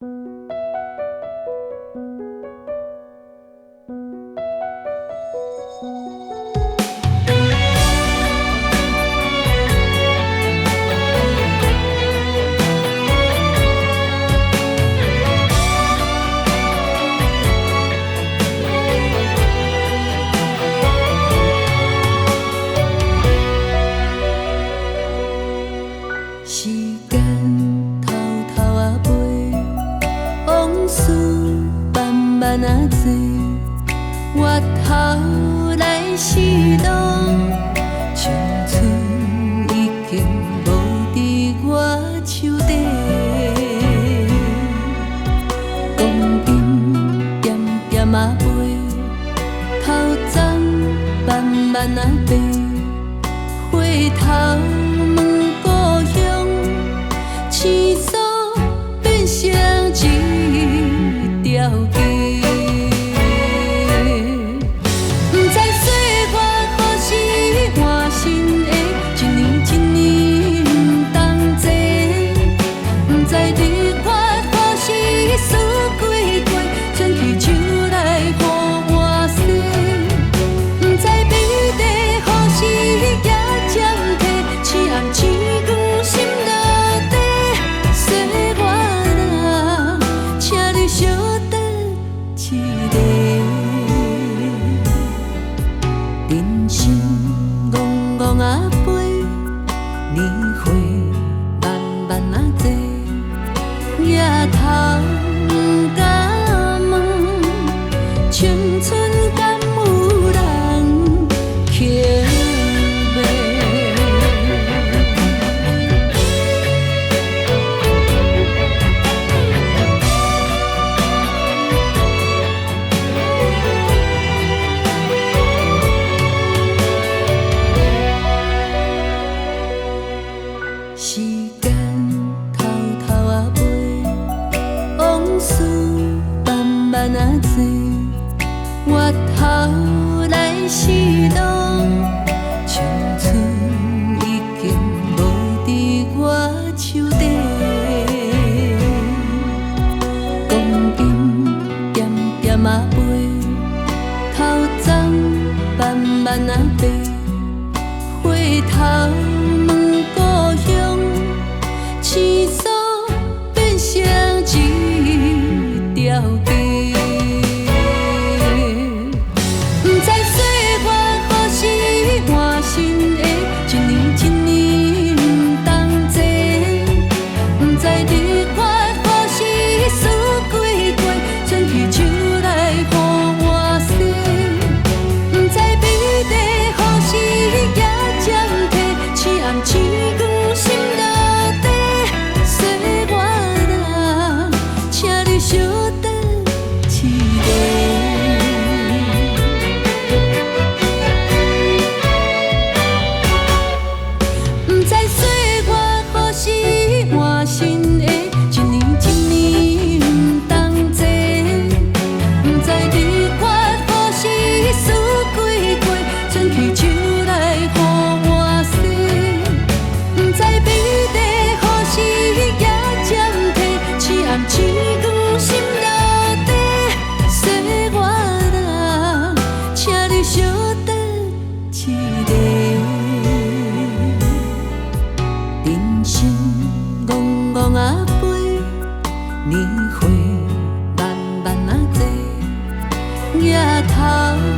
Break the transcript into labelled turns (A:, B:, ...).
A: 时间偷偷啊飞，往事慢慢啊多，回头来是路，青春已经无伫我手底。光阴点点啊飞，头鬃慢慢啊白，回头。青山变成一条街，不知岁月何时换新的，一年一年不同齐，不知日月何时输几回，转去手来予我洗，不知美丽何时也暂停，醒暗星光心内。人生戆戆啊飞，年岁慢慢啊坐，抬头不敢问，青春敢有人捡卖？时间偷偷啊飞，往事慢慢啊多，回头来是路，青春已经无伫我手底。光阴点点啊飞，头鬃慢慢啊白，回头。青山变成一条街，不知岁月何时换新的，一年一年不同齐，不知日月何时输几回，转去手来予我洗，不知美丽何时也暂停，醒暗星光心内。小等一个，不知岁月何时换新的，一年一年不同齐，不知日月何时输几回，转去手来予我洗，不知美丽何时也暂停，醒暗星光。心内底岁月人，请你小等一个。人生戆戆啊飞，年岁慢慢啊坐，抬头。